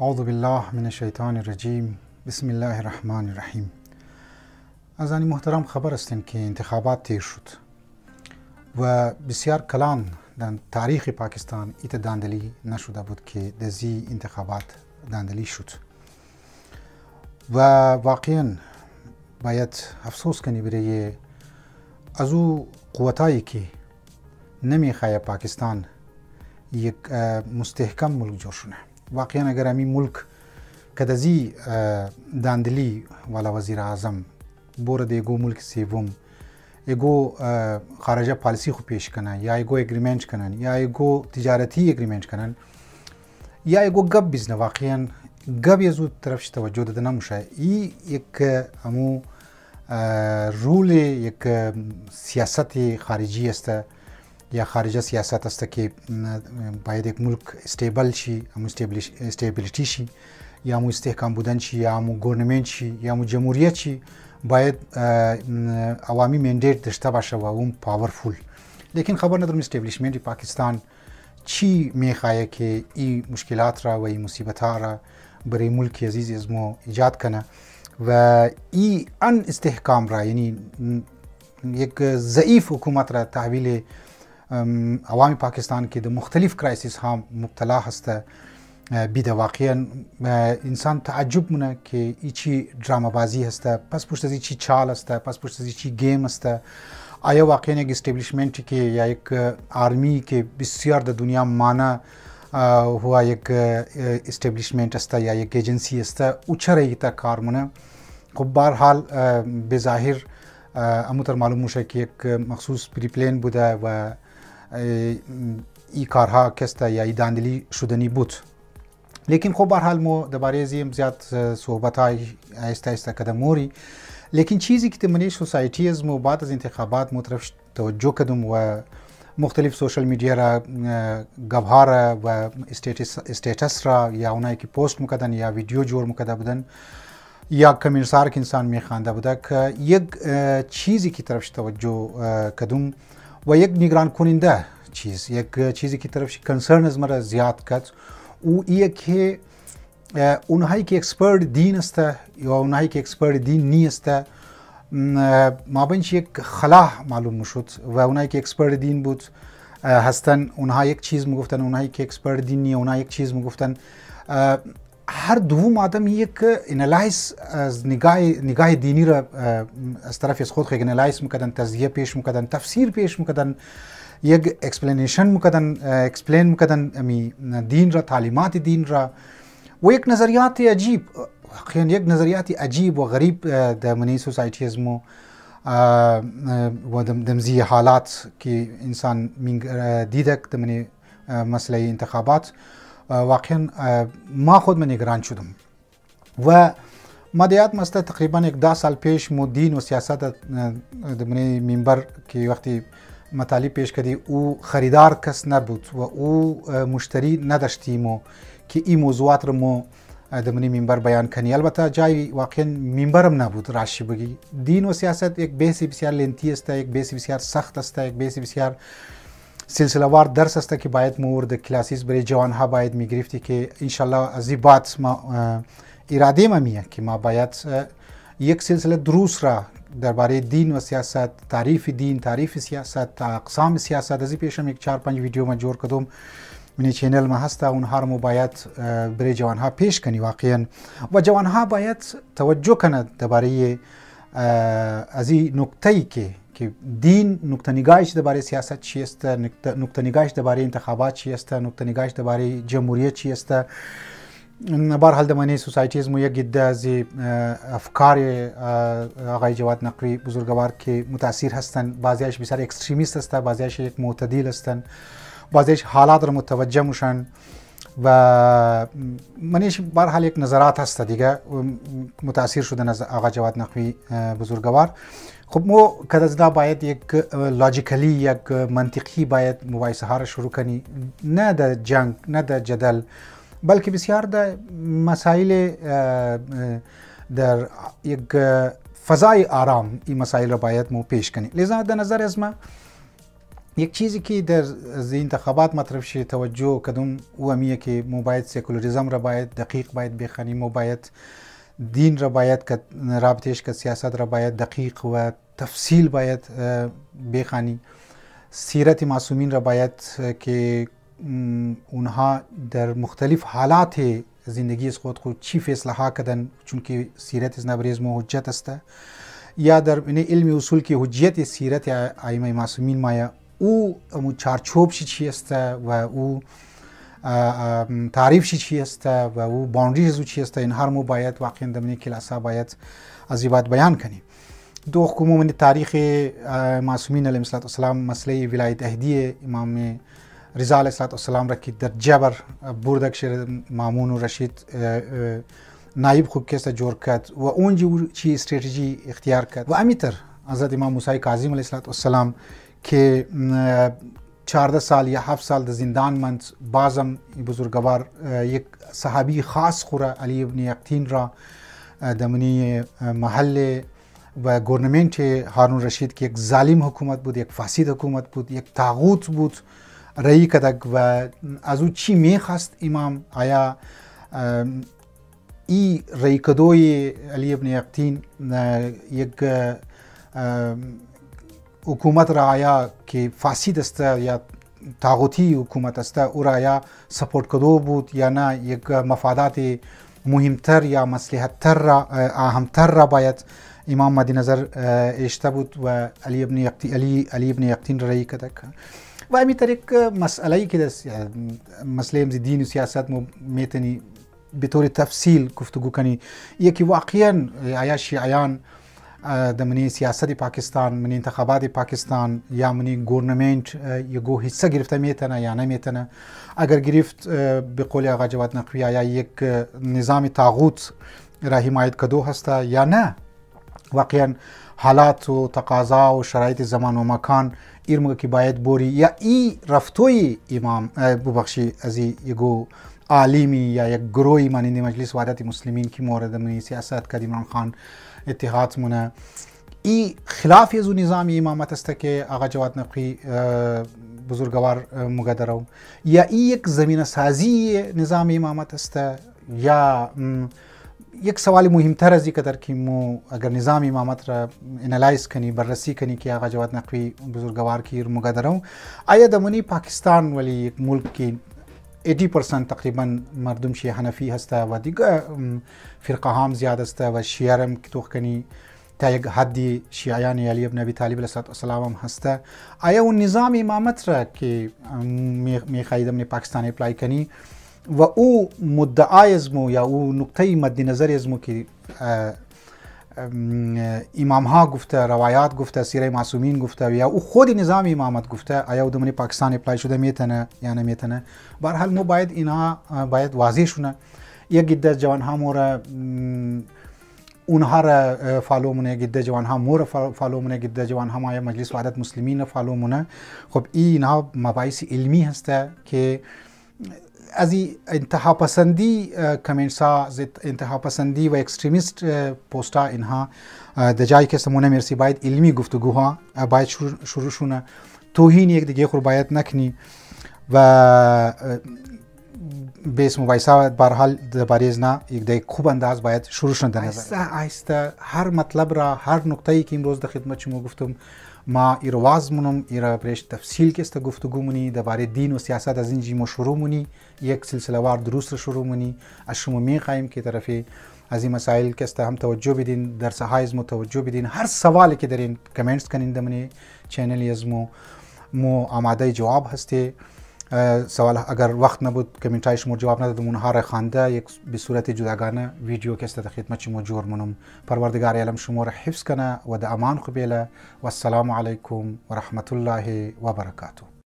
اعوذ بالله من الشیطان الرجیم بسم الله الرحمن الرحیم. از محترم خبر هستیم که انتخابات تیر شد و بسیار کلان در تاریخ پاکستان ایت داندلی نشده بود که دزی انتخابات داندلی شد و واقعا باید افسوس کنی برای از او قوتایی که نمیخواه پاکستان یک مستحکم ملک جور شونه. واقعا اگر امی ملک کدزی داندلی والا وزیر اعظم بورد ایگو ملک سیوم ایگو خارجه پالیسی خو پیش کنن یا ایگو اگریمنت کنن یا ایگو تجارتی اگریمنت کنن یا ایگو گب بزنه، واقعا گب یزود طرفش توجه داده نموشه. یک امو رول یک سیاست خارجی است یا خارجه سیاست است که باید یک ملک استیبل شی، امو استیبلیتی شی یا امو استحکام بودن شی یا امو گورنمنت شی یا امو جمهوریت شی، باید عوامی مندیت داشته باشه و اون پاورفول. لیکن خبر ندارم استیبلیشمنت پاکستان چی میخواه که این مشکلات را و این مصیبت ها را برای ملک عزیز ازمو ایجاد کنه و این ان استحکام را، یعنی یک ضعیف حکومت را تحویل عوامی پاکستان که در مختلف کرایسیس ها مبتلا هست بیده. واقعا انسان تعجب مونه که ای چی ڈرامه بازی هست، پس پشت از ای چی چال هست، پس پشت از ای چی گیم هست. آیا واقعا یک استیبلیشمنت که یا یک آرمی که بسیار در دنیا مانه هوا یک استیبلیشمنت است یا یک ایجنسی است او چرا ایتا کار مونه؟ خب بهرحال بظاهر اموتر معلوم میشه که یک مخصوص پریپلین بوده و ای کارها کسته یا ای داندلی شدنی بود. لیکن خب بهرحال ما درباره زیم زیاد صحبت های آهسته آهسته قدم موری. لیکن چیزی که تمنی سوسایتی از ما بعد از انتخابات مطرف توجه کردم و مختلف سوشل میڈیا را گبها را و استیتس را یا اونایی که پوست میکردن یا ویدیو جور میکرده بودن یا کمنسار که انسان میخوانده بوده که یک چیزی که طرفش توجه کردم و یک نگران کننده چیز، یک چیزی که طرفش کنسرن از مرا زیاد کرد او ایه که اونهایی که اکسپرت دین است یا اونهایی که اکسپرت دین نیست ما بینش یک خلا معلوم میشد و اونهایی که اکسپرت دین بود هستن اونها یک چیز میگفتن، اونهایی که اکسپرت دین نی اونها یک چیز میگفتن. هر دوم آدم یک انالایز از نگاه دینی را از طرف از خود خیلی انالایز میکردن، تزیه پیش میکردن، تفسیر پیش میکردن، یک اکسپلینیشن میکردن، اکسپلین میکردن امی دین را، تعلیمات دین را و یک نظریات عجیب، خیلی یک نظریات عجیب و غریب در منی سوسایتی از مو و دمزی حالات که انسان دیده در منی مسئله انتخابات واقعا ما خود من نگران شدم و ما دیاد مسته تقریبا یک 10 سال پیش مو دین و سیاست در منی منبر که وقتی مطالب پیش کردی او خریدار کس نبود و او مشتری نداشتیم و که این موضوعات رو مو در منی منبر بیان کنی. البته جای واقعا منبرم نبود راشی بگی. دین و سیاست یک بحث بسیار لنتی است، یک بحث بسیار سخت است، یک بحث بسیار سلسله وار درس است که باید مورد کلاسیس برای جوان ها باید میگرفتی که انشالله از این بعد ما اراده ما میه که ما باید یک سلسله دروس را درباره دین و سیاست، تعریف دین، تعریف سیاست، اقسام سیاست از این پیشم یک 4-5 ویدیو ما جور کردم منی چینل ما هسته، اونها رو باید برای جوان ها پیش کنی واقعا و جوان ها باید توجه کنه درباره از این نکته که دین نقطه نگاهش درباره سیاست چی است، نقطه نگاهش درباره انتخابات چی است، نقطه نگاهش درباره جمهوریت چی است. بهرحال در منی سوسایتی از مو یک عده از افکار آقای جواد نقوی بزرگوار که متاثر هستند، بعضیش بسیار اکستریمیست است، بعضیش یک معتدل هستند، بعضیش حالات را متوجه میشن و منیش بهرحال یک نظرات هست دیگه متاثر شدن از آقای جواد نقوی بزرگوار. خب ما کدازدا باید یک لاجیکلی یک منطقی باید مباحثه ها را شروع کنی، نه در جنگ نه در جدل بلکه بسیار در مسائل در یک فضای آرام این مسائل را باید مو پیش کنی. لذا در نظر از ما یک چیزی که در انتخابات مطرح شه توجه کدوم و همیه که ما باید سکولاریزم را باید دقیق باید بخوانیم، ما باید دین را باید رابطهش که سیاست را باید دقیق و تفصیل باید بخوانیم، سیرت معصومین را باید که اونها در مختلف حالات زندگی از خود چی فیصله ها کردن، چون که سیرت از نبریز ما حجت است، یا در علم اصول که حجیت سیرت ائمه معصومین مایا او چارچوب چی است و او تعریف چی است و او باوندریز چی است، این هر مو باید واقعا دمنی کلاسا باید از باید بیان کنیم. دو حکومت من تاریخ معصومین علیهم السلام مسئله ولایت عهدی امام رضا علیه السلام را که در جبر بردک شد مامون و رشید نایب خوب کست جور کرد و اونجا چی استراتژی اختیار کرد و امیتر حضرت امام موسی کاظم علیه السلام که 14 سال یا 7 سال در زندان ماند، بازم بزرگوار یک صحابی خاص خوره علی ابن یقطین را دمنی محل و گورنمنت هارون رشید که یک ظالم حکومت بود، یک فاسد حکومت بود، یک طاغوت بود رئی کدک و از او چی میخواست امام، آیا ای رئی کدوی علی ابن یقطین یک حکومت را آیا که فاسد است یا طاغوتی حکومت است او را آیا سپورت کدو بود یا نه یک مفادات مهمتر یا مصلحتتر را اهمتر را باید امام مد نظر اشته بود و علی ابن یقطین رئی کدک و همین طریق مسئله که مسئله دین و سیاست میتونی به طور تفصیل گفتگو کنی، یکی واقعا آیا شیعیان دمنی سیاست پاکستان من انتخابات پاکستان یا منی گورنمنت یگو حصه گرفته میتونه یا نمیتونه، اگر گرفت به قول آقا جواد نقوی آیا یک نظام طاغوت را حمایت کدو هسته یا نه، واقعا حالات و تقاضا و شرایط زمان و مکان ایرمگه که باید بوری یا ای رفتوی امام ببخشی از یگو عالمی یا یک گروهی مانند مجلس وحدت مسلمین که مورد من سیاست کد عمران خان اتحاد مونه ای خلاف از نظام امامت است که آقا جواد نقوی بزرگوار مقدرو، یا ای یک زمینه سازی نظام امامت است، یا یک سوال مهمتر از اینکه در که مو اگر نظام امامت را انالایز کنی بررسی کنی که آقا جواد نقوی بزرگوار کی مقدرو آیا دمنی پاکستان ولی یک ملک که 80% تقریبا مردم شیعه حنفی هسته و دیگه فرقه هم زیاد است و شیعه هم که توخ کنی تا یک حدی شیعیان علی ابن ابی طالب علیه السلام هم هسته، آیا اون نظام امامت را که میخواهید پاکستان اپلای کنی و او مدعای ازمو یا او نقطه مد نظر ازمو که امام ها گفته، روایات گفته، سیره معصومین گفته یا او خود نظام امامت گفته، آیا او دمنی پاکستان اپلای شده میتونه یا نمیتونه؟ به هر حال ما باید اینها باید واضح شونه. یک عده جوان ها مورا اونها را فالو مونه، یک عده جوان ها مورا فالو مونه، یک عده جوان ها مایه مجلس وحدت مسلمین فالو مونه. خب اینها مباحث علمی هسته که از انتها پسندی کامنتس ها، انتها پسندی و اکستریمیست پوست ها اینها در جایی که سمونه مرسی باید علمی گفتگوها باید شروع شونه، توهین یک دیگه خور باید نکنی و بیس مباحثه به هر حال درباره از نه یک دیگه خوب انداز باید شروع شونه در نظر. آیسته هر مطلب را، هر نکته‌ای که امروز در خدمت شما گفتم ما ایرواز مونم ایرا برش تفصیل که است گفتگو مونی درباره دین و سیاست از اینجی ما شروع مونی، یک سلسله وار دروس رو شروع مونی. از شما میخوایم که طرف از این مسائل که است هم توجه بدین، در سهایز مو توجه بدین، هر سوالی که دارین کامنتس کنین دمنی چینل از مو آماده جواب هستی. سوال اگر وقت نبود کامنتای شما جواب ندادم اونها را خوانده یک به صورت جداگانه ویدیو که است در خدمت شما جور منم. پروردگار عالم شما را حفظ کنه و در امان قبیله و السلام علیکم و رحمت الله و برکاته.